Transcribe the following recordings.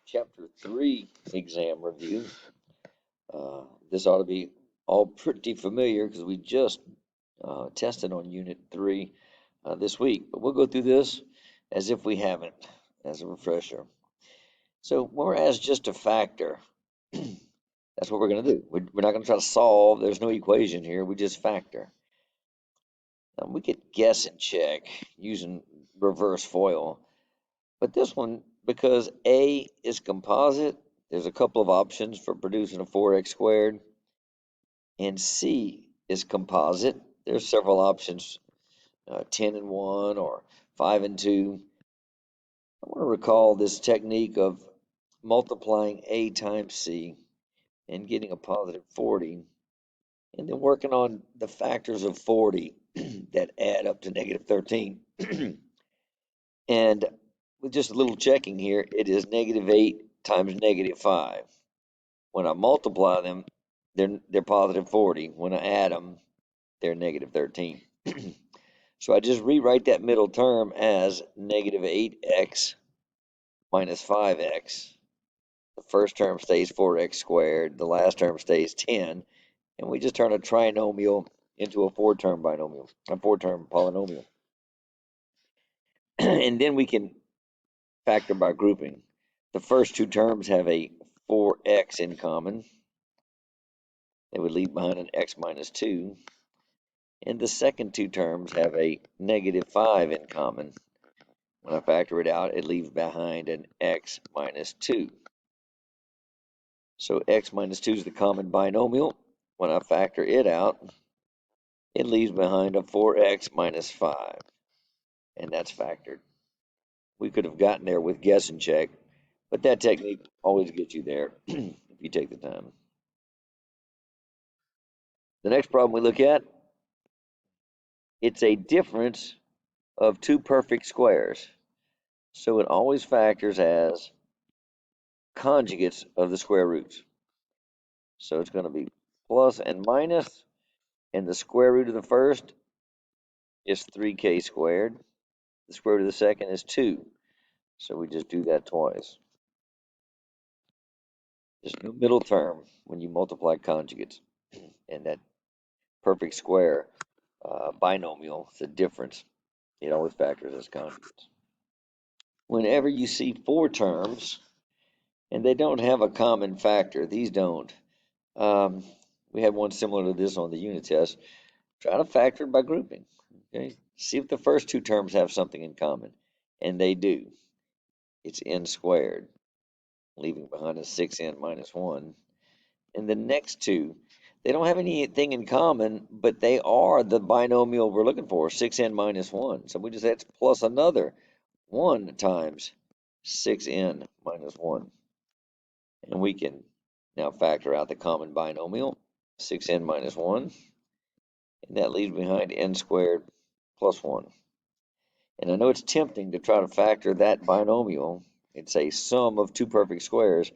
Chapter 3 exam review. This ought to be all pretty familiar because we just tested on Unit 3 this week. But we'll go through this as if we haven't, as a refresher. So when we're asked just a factor, that's what we're going to do. We're not going to try to solve. There's no equation here. We just factor. We could guess and check using reverse FOIL. But this one, because A is composite, there's a couple of options for producing a 4x squared. And C is composite. There's several options, 10 and 1 or 5 and 2. I want to recall this technique of multiplying A times C and getting a positive 40, and then working on the factors of 40 that add up to negative 13. And with just a little checking here, it is negative 8 times negative 5. When I multiply them, they're positive 40. When I add them, they're negative 13. So I just rewrite that middle term as negative 8x minus 5x. The first term stays 4x squared. The last term stays 10. And we just turn a trinomial into a four-term polynomial. And then we can factor by grouping. The first two terms have a 4x in common. They would leave behind an x minus 2. And the second two terms have a negative 5 in common. When I factor it out, it leaves behind an x minus 2. So x minus 2 is the common binomial. When I factor it out, it leaves behind a 4x minus 5. And that's factored. We could have gotten there with guess and check, but that technique always gets you there if you take the time. The next problem we look at, it's a difference of two perfect squares. So it always factors as conjugates of the square roots. So it's going to be plus and minus, and the square root of the first is 3k squared. The square root of the second is 2. So we just do that twice. There's no middle term when you multiply conjugates. And that perfect square binomial, the difference, it always factors as conjugates. Whenever you see four terms, and they don't have a common factor, these don't. We had one similar to this on the unit test. Try to factor it by grouping. Okay, see if the first two terms have something in common, and they do. It's n squared, leaving behind a 6n minus 1. And the next two, they don't have anything in common, but they are the binomial we're looking for, 6n minus 1. So we just have to plus another 1 times 6n minus 1. And we can now factor out the common binomial, 6n minus 1. And that leaves behind n squared plus 1. And I know it's tempting to try to factor that binomial. It's a sum of two perfect squares,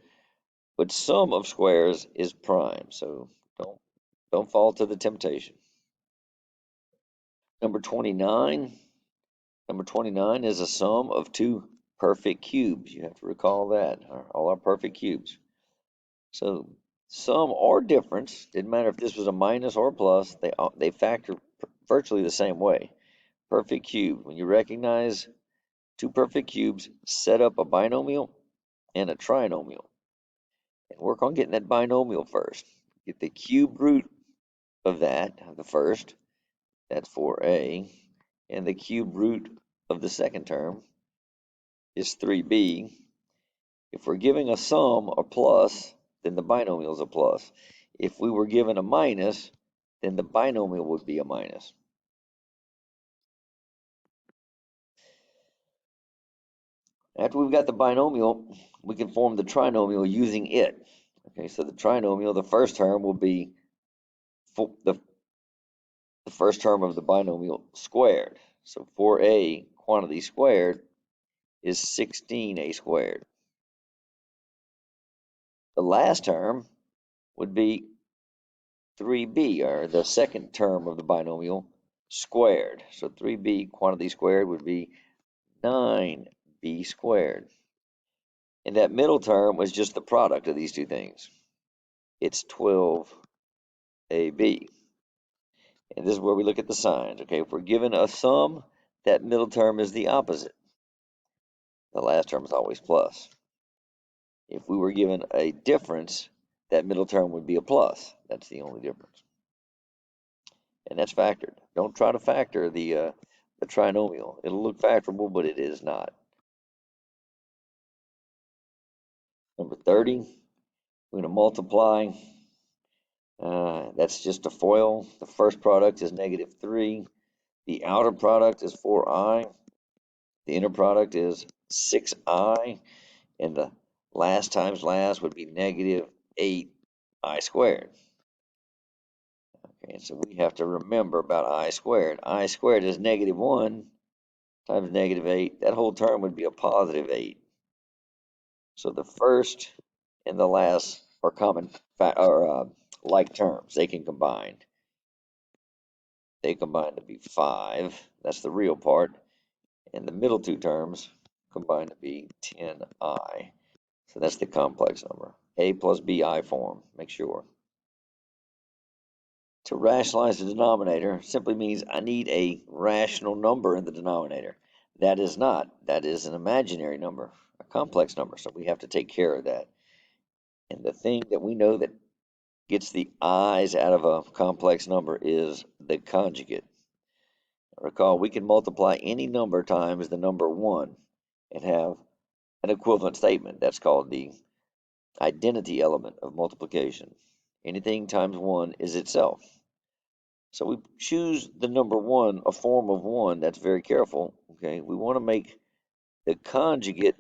but sum of squares is prime, so don't fall to the temptation. Number 29. Number 29 is a sum of two perfect cubes. You have to recall that, all our perfect cubes. So sum or difference, didn't matter if this was a minus or a plus, they factor virtually the same way. Perfect cube, when you recognize two perfect cubes, set up a binomial and a trinomial. And work on getting that binomial first. Get the cube root of that, the first, that's 4a, and the cube root of the second term is 3b. If we're giving a sum a plus, then the binomial is a plus. If we were given a minus, then the binomial would be a minus. After we've got the binomial, we can form the trinomial using it. Okay, so the trinomial, the first term will be the first term of the binomial squared. So 4a quantity squared is 16a squared. The last term would be 3b, or the second term of the binomial squared. So 3b quantity squared would be 9b squared. And that middle term was just the product of these two things. It's 12ab. And this is where we look at the signs. Okay, if we're given a sum, that middle term is the opposite. The last term is always plus. If we were given a difference, that middle term would be a plus. That's the only difference. And that's factored. Don't try to factor the trinomial. It'll look factorable, but it is not. Number 30, we're going to multiply. That's just a FOIL. The first product is -3. The outer product is 4i. The inner product is 6i. And the last times last would be -8i squared. Okay, so we have to remember about I squared. I squared is -1 times -8. That whole term would be a +8. So the first and the last are common like terms. They can combine. They combine to be 5. That's the real part. And the middle two terms combine to be 10i. So that's the complex number. A plus bi form. Make sure. To rationalize the denominator simply means I need a rational number in the denominator. That is not. That is an imaginary number, a complex number. So we have to take care of that. And the thing that we know that gets the i's out of a complex number is the conjugate. Recall, we can multiply any number times the number 1 and have an equivalent statement. That's called the identity element of multiplication. Anything times 1 is itself. So we choose the number 1, a form of 1. That's very careful. Okay, we want to make the conjugate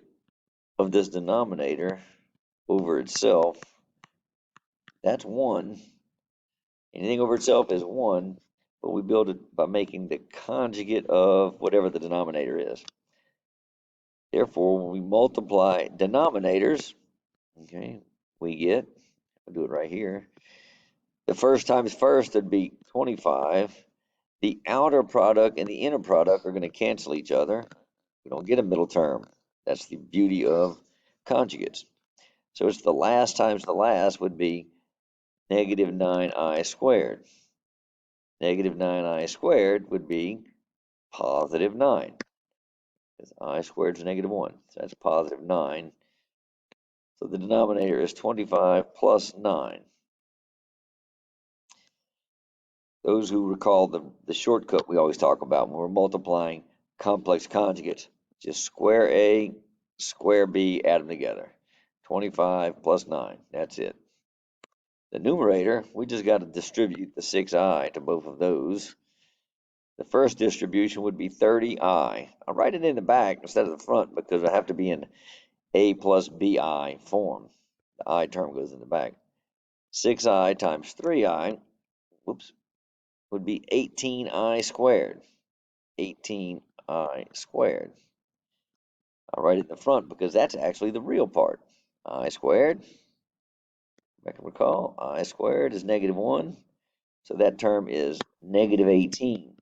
of this denominator over itself. That's 1. Anything over itself is 1, but we build it by making the conjugate of whatever the denominator is. Therefore, when we multiply denominators, okay, we get, I'll do it right here. The first times first would be 25. The outer product and the inner product are going to cancel each other. We don't get a middle term. That's the beauty of conjugates. So it's the last times the last would be -9i squared. -9i squared would be +9. Because I squared is -1. So that's +9. So the denominator is 25 plus 9. Those who recall the shortcut we always talk about when we're multiplying complex conjugates, just square A, square B, add them together. 25 plus 9, that's it. The numerator, we just got to distribute the 6i to both of those. The first distribution would be 30i. I write it in the back instead of the front because I have to be in A plus bi form. The I term goes in the back. 6i times 3i, whoops, would be 18i squared. 18i squared. I'll write it in the front because that's actually the real part. I squared, if I can recall, I squared is -1. So that term is -18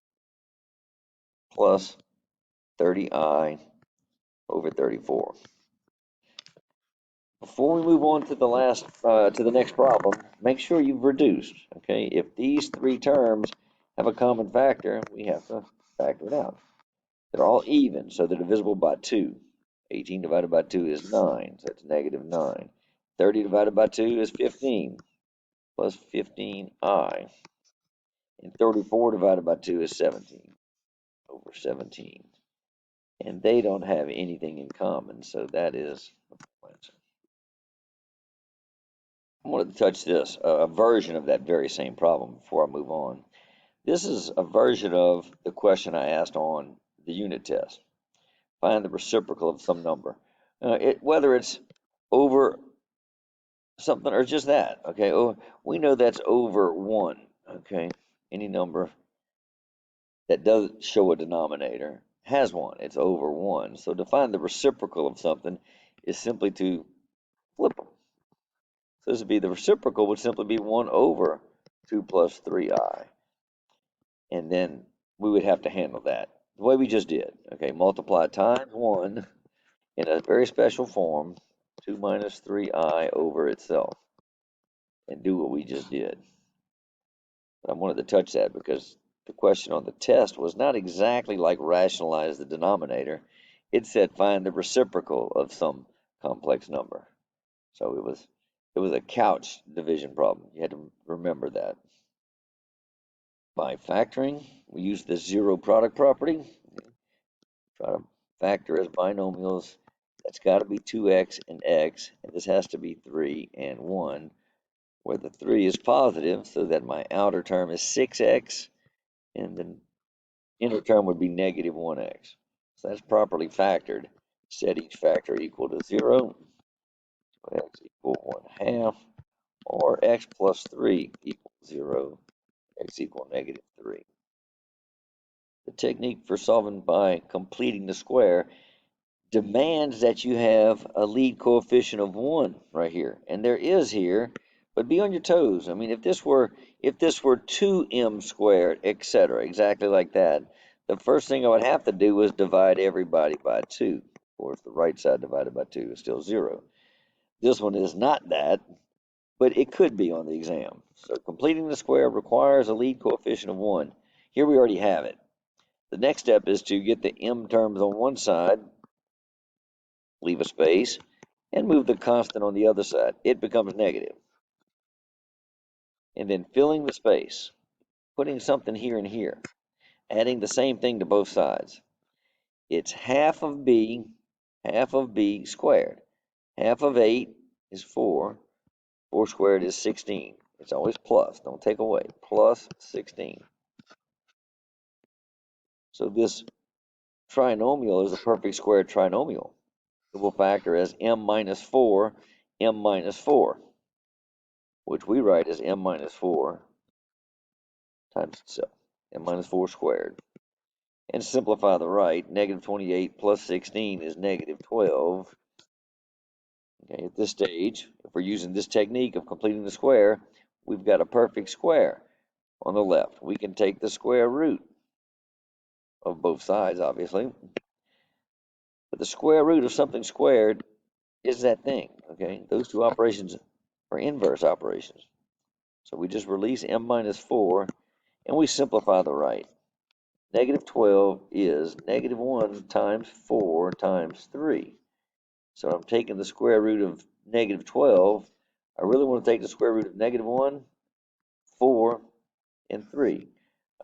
plus 30i over 34. Before we move on to the next problem, make sure you've reduced. Okay, if these three terms have a common factor, we have to factor it out. They're all even, so they're divisible by 2. 18 divided by 2 is 9, so that's -9. 30 divided by 2 is 15, plus 15i. And 34 divided by 2 is 17, over 17. And they don't have anything in common, so that is the answer. I wanted to touch this, a version of that very same problem before I move on. This is a version of the question I asked on the unit test. Find the reciprocal of some number. Whether it's over something or just that, okay? Oh, we know that's over 1, okay? Any number that doesn't show a denominator has 1. It's over 1. So to find the reciprocal of something is simply to flip them. So this would be the reciprocal would simply be 1 over 2 plus 3i. And then we would have to handle that the way we just did. Okay, multiply times 1 in a very special form 2 minus 3i over itself, and do what we just did. But I wanted to touch that because the question on the test was not exactly like rationalize the denominator. It said find the reciprocal of some complex number. So it was a couch division problem. You had to remember that. By factoring, we use the zero product property. Try to factor as binomials. That's got to be 2x and x, and this has to be 3 and 1, where the 3 is positive, so that my outer term is 6x, and the inner term would be negative 1x. So that's properly factored. Set each factor equal to 0, so x equal 1/2, or x plus 3 equals 0, x equal negative 3. The technique for solving by completing the square demands that you have a lead coefficient of 1 right here, and there is here, but be on your toes. I mean, if this were 2m squared, etc., exactly like that, the first thing I would have to do is divide everybody by 2. Of course, the right side divided by 2 is still 0. This one is not that, but it could be on the exam. So completing the square requires a lead coefficient of 1. Here we already have it. The next step is to get the m terms on one side, leave a space, and move the constant on the other side. It becomes negative. And then filling the space, putting something here and here, adding the same thing to both sides. It's half of b squared. Half of 8 is 4. 4 squared is 16. It's always plus, don't take away. Plus 16. So this trinomial is a perfect square trinomial. It will factor as m minus 4, which we write as m minus 4 times itself, m minus 4 squared. And to simplify the right, negative 28 plus 16 is negative 12. Okay, at this stage, if we're using this technique of completing the square, we've got a perfect square on the left. We can take the square root of both sides, obviously. But the square root of something squared is that thing, okay? Those two operations are inverse operations. So we just release m minus 4, and we simplify the right. Negative 12 is negative 1 times 4 times 3. So I'm taking the square root of negative 12. I really want to take the square root of negative 1, 4, and 3.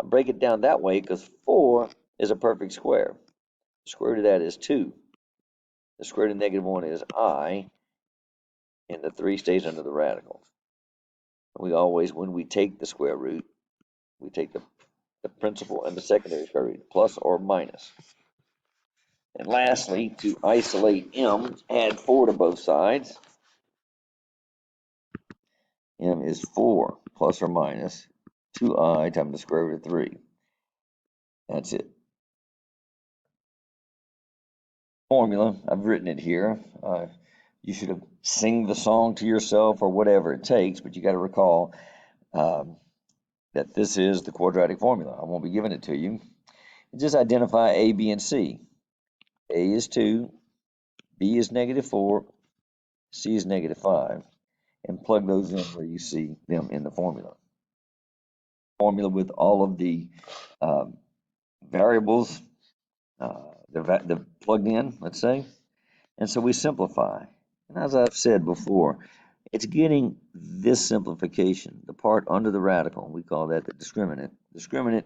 I break it down that way because 4 is a perfect square. The square root of that is 2. The square root of negative 1 is I, and the 3 stays under the radical. We always, when we take the square root, we take the principal and the secondary square root, plus or minus. And lastly, to isolate m, add 4 to both sides. M is 4 plus or minus 2i times the square root of 3. That's it. Formula, I've written it here. You should have sing the song to yourself or whatever it takes, but you got to recall that this is the quadratic formula. I won't be giving it to you. Just identify A, B, and C. A is 2, B is negative 4, C is negative 5, and plug those in where you see them in the formula. Formula with all of the variables, they're plugged in, let's say, and so we simplify. And as I've said before, it's getting this simplification, the part under the radical, we call that the discriminant. Discriminant,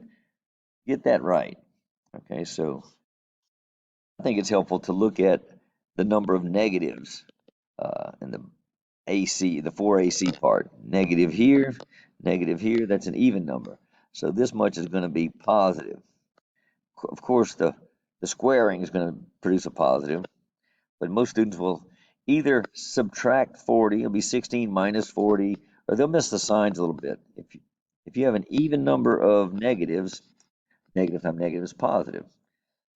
get that right. Okay, so I think it's helpful to look at the number of negatives in the AC, the 4AC part. Negative here, that's an even number. So this much is going to be positive. Of course, the squaring is going to produce a positive, but most students will either subtract 40, it'll be 16 minus 40, or they'll miss the signs a little bit. If you have an even number of negatives, negative times negative is positive.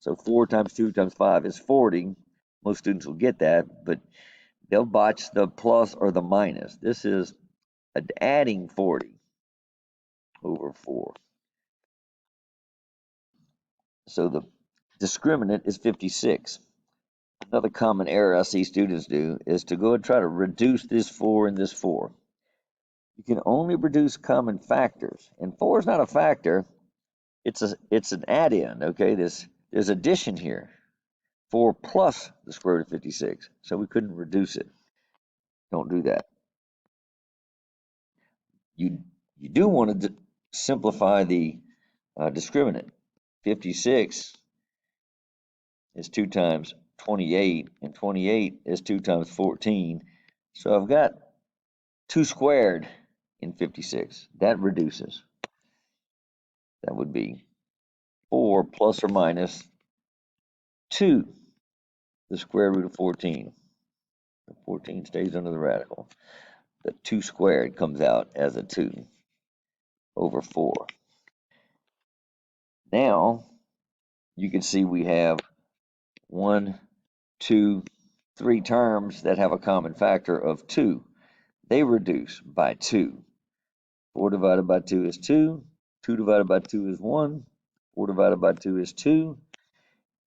So 4 times 2 times 5 is 40. Most students will get that, but they'll botch the plus or the minus. This is adding 40 over 4. So the discriminant is 56. Another common error I see students do is to go and try to reduce this 4 and this 4. You can only reduce common factors, and 4 is not a factor. It's an add-in. Okay, there's addition here. 4 plus the square root of 56, so we couldn't reduce it. Don't do that. You do want to simplify the discriminant. 56 is 2 times 28, and 28 is 2 times 14. So I've got 2 squared in 56. That reduces. That would be 4 plus or minus 2, the square root of 14. The 14 stays under the radical. The 2 squared comes out as a 2 over 4. Now, you can see we have 1, 2, 3 terms that have a common factor of 2. They reduce by 2. 4 divided by 2 is 2. 2 divided by 2 is 1. 4 divided by 2 is 2.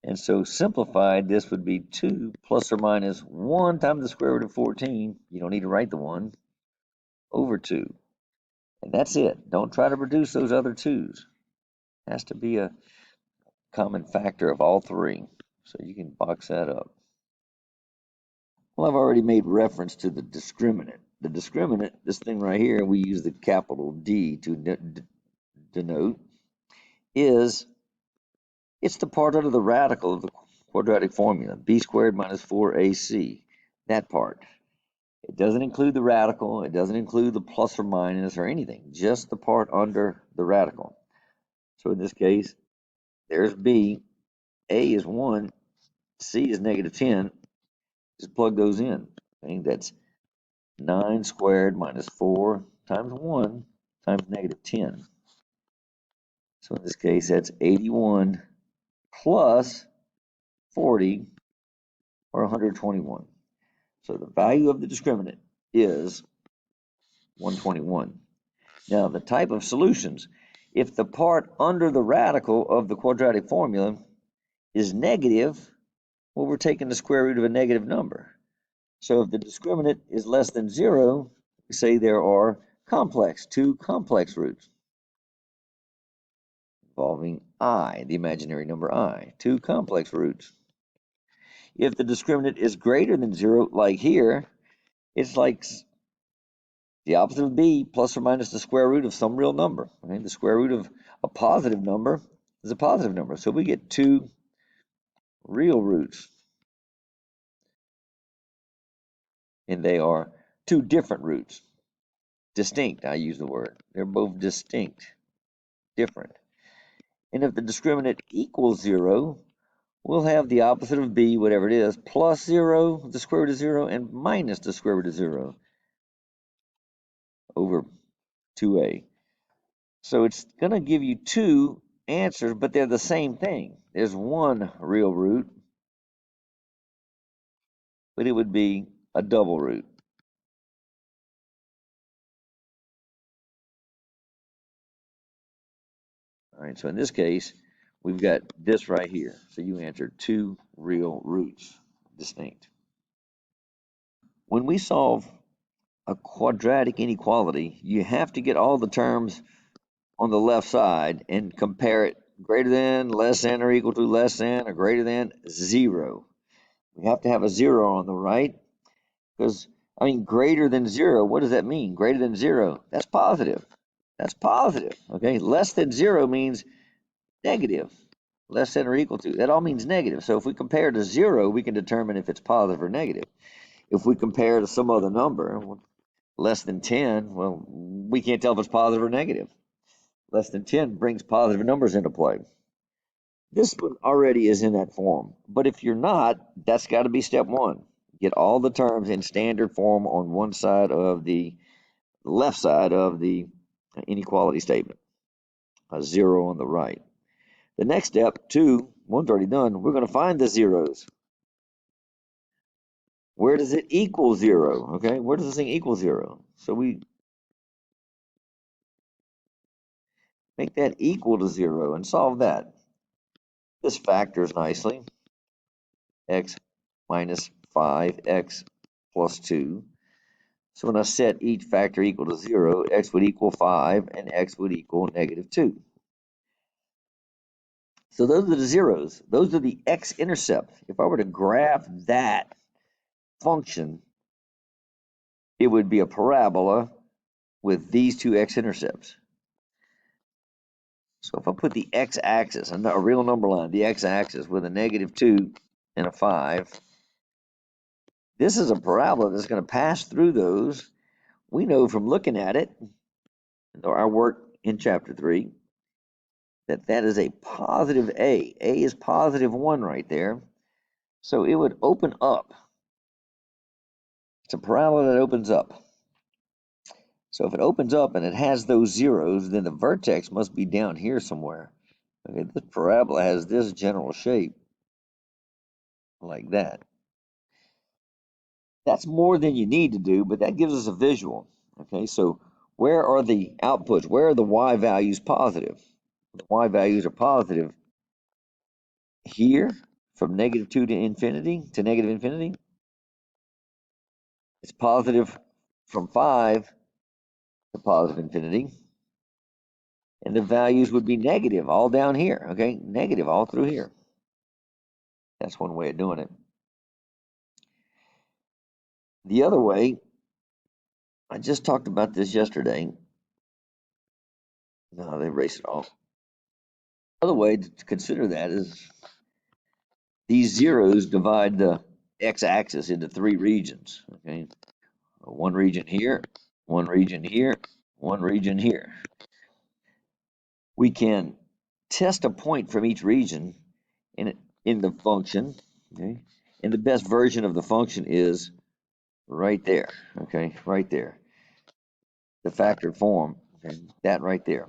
And so simplified, this would be 2 plus or minus 1 times the square root of 14. You don't need to write the 1 over 2. And that's it. Don't try to reduce those other 2's. It has to be a common factor of all 3. So you can box that up. Well, I've already made reference to the discriminant. The discriminant, this thing right here, we use the capital D to denote, it's the part under the radical of the quadratic formula, b squared minus 4ac, that part. It doesn't include the radical, it doesn't include the plus or minus or anything, just the part under the radical. So in this case, there's b, a is 1, c is negative 10, just plug those in. Okay, that's 9 squared minus 4 times 1 times negative 10. So in this case, that's 81 plus 40, or 121. So the value of the discriminant is 121. Now, the type of solutions, if the part under the radical of the quadratic formula is negative, well, we're taking the square root of a negative number. So if the discriminant is less than 0, we say there are two complex roots involving I, the imaginary number I, 2 complex roots. If the discriminant is greater than 0, like here, it's like the opposite of b plus or minus the square root of some real number. Okay? The square root of a positive number is a positive number. So we get 2 real roots. And they are 2 different roots. Distinct, I use the word. They're both distinct, different. And if the discriminant equals 0, we'll have the opposite of b, whatever it is, plus 0, the square root of 0, and minus the square root of 0 over 2a. So it's going to give you 2 answers, but they're the same thing. There's 1 real root, but it would be a double root. All right, so in this case, we've got this right here. So you answered 2 real roots, distinct. When we solve a quadratic inequality, you have to get all the terms on the left side and compare it greater than, less than, or equal to, less than, or greater than 0. We have to have a 0 on the right because, I mean, greater than 0, what does that mean? Greater than 0, that's positive. That's positive, okay? Less than 0 means negative. Less than or equal to, that all means negative. So if we compare to 0, we can determine if it's positive or negative. If we compare to some other number, less than 10, well, we can't tell if it's positive or negative. Less than 10 brings positive numbers into play. This one already is in that form. But if you're not, that's got to be step 1. Get all the terms in standard form on one side of the left side of the inequality statement. A 0 on the right. The next step, 2, 1's already done. We're going to find the zeros. Where does it equal 0? Okay, where does this thing equal 0? So we make that equal to 0 and solve that. This factors nicely. X minus 5x plus 2. So when I set each factor equal to 0, x would equal 5 and x would equal negative 2. So those are the zeros. Those are the x-intercepts. If I were to graph that function, it would be a parabola with these two x-intercepts. So if I put the x-axis, a real number line, the x-axis with a negative 2 and a 5, this is a parabola that's going to pass through those. We know from looking at it, our work in chapter 3, that that is a positive a. A is positive 1 right there. So it would open up. It's a parabola that opens up. So if it opens up and it has those zeros, then the vertex must be down here somewhere. Okay, this parabola has this general shape, like that. That's more than you need to do, but that gives us a visual. Okay, so where are the outputs? Where are the y values positive? The y values are positive here from negative 2 to infinity, to negative infinity. It's positive from 5 to positive infinity. And the values would be negative all down here, okay? Negative all through here. That's one way of doing it. The other way, I just talked about this yesterday. No, they erased it off. Other way to consider that is these zeros divide the x-axis into 3 regions, okay? One region here, one region here, one region here. We can test a point from each region in the function, okay? And the best version of the function is right there, okay? Right there. The factored form, okay? That right there.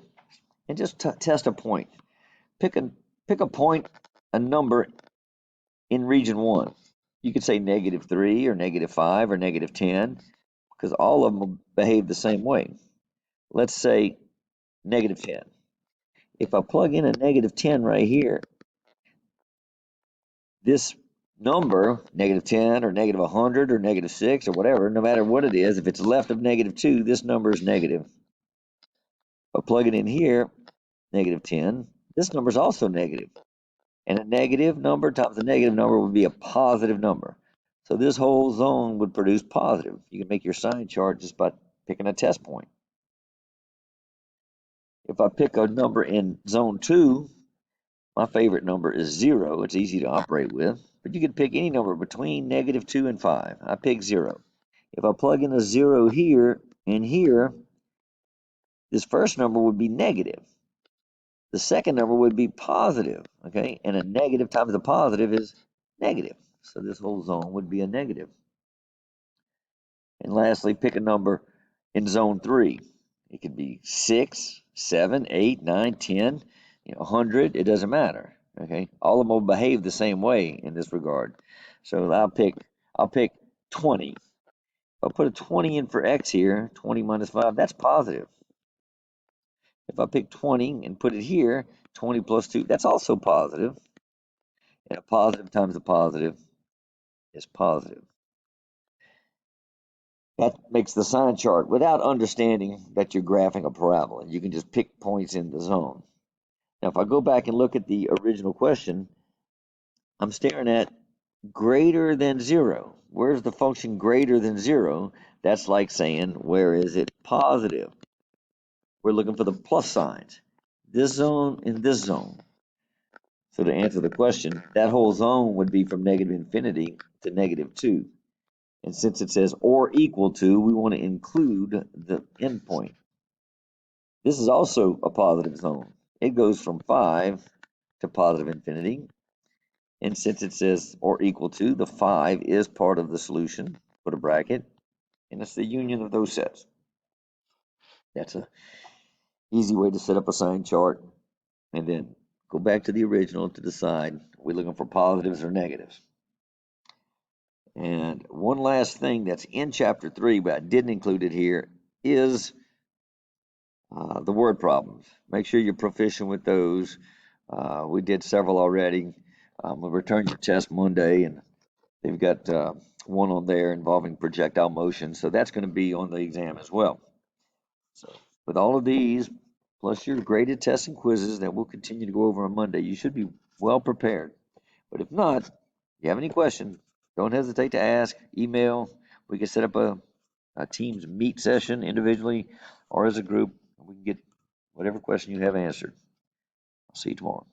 And just test a point. Pick a point, a number in region 1. You could say -3 or -5 or -10, because all of them will behave the same way. Let's say -10. If I plug in a -10 right here, this number, -10 or -100 or -6 or whatever, no matter what it is, if it's left of -2, this number is negative. If I plug it in here, -10, this number is also negative. And a negative number times a negative number would be a positive number. So this whole zone would produce positive. You can make your sign chart just by picking a test point. If I pick a number in zone 2, my favorite number is 0. It's easy to operate with. But you can pick any number between -2 and 5. I pick 0. If I plug in a 0 here and here, this first number would be negative. The second number would be positive, okay? And a negative times a positive is negative. So this whole zone would be a negative. And lastly, pick a number in zone 3. It could be 6, 7, 8, 9, 10, 100. It doesn't matter, okay? All of them will behave the same way in this regard. So I'll pick 20. If I put a 20 in for x here, 20 minus 5, that's positive. If I pick 20 and put it here, 20 plus 2, that's also positive. And a positive times a positive is positive. That makes the sign chart without understanding that you're graphing a parabola. You can just pick points in the zone. Now, if I go back and look at the original question, I'm staring at greater than 0. Where's the function greater than 0? That's like saying, where is it positive? We're looking for the plus signs. This zone and this zone. So to answer the question, that whole zone would be from negative infinity to -2. And since it says or equal to, we want to include the endpoint. This is also a positive zone. It goes from 5 to positive infinity. And since it says or equal to, the 5 is part of the solution. Put a bracket. And it's the union of those sets. That's an easy way to set up a sign chart. And then go back to the original to decide, are we looking for positives or negatives? And one last thing that's in chapter 3, but I didn't include it here, is the word problems. Make sure you're proficient with those. We did several already. We'll return your test Monday, and they've got one on there involving projectile motion, so that's going to be on the exam as well. So with all of these, plus your graded tests and quizzes that we'll continue to go over on Monday, you should be well prepared. But if not, if you have any questions, don't hesitate to ask, email. We can set up a Teams meet session individually or as a group. We can get whatever question you have answered. I'll see you tomorrow.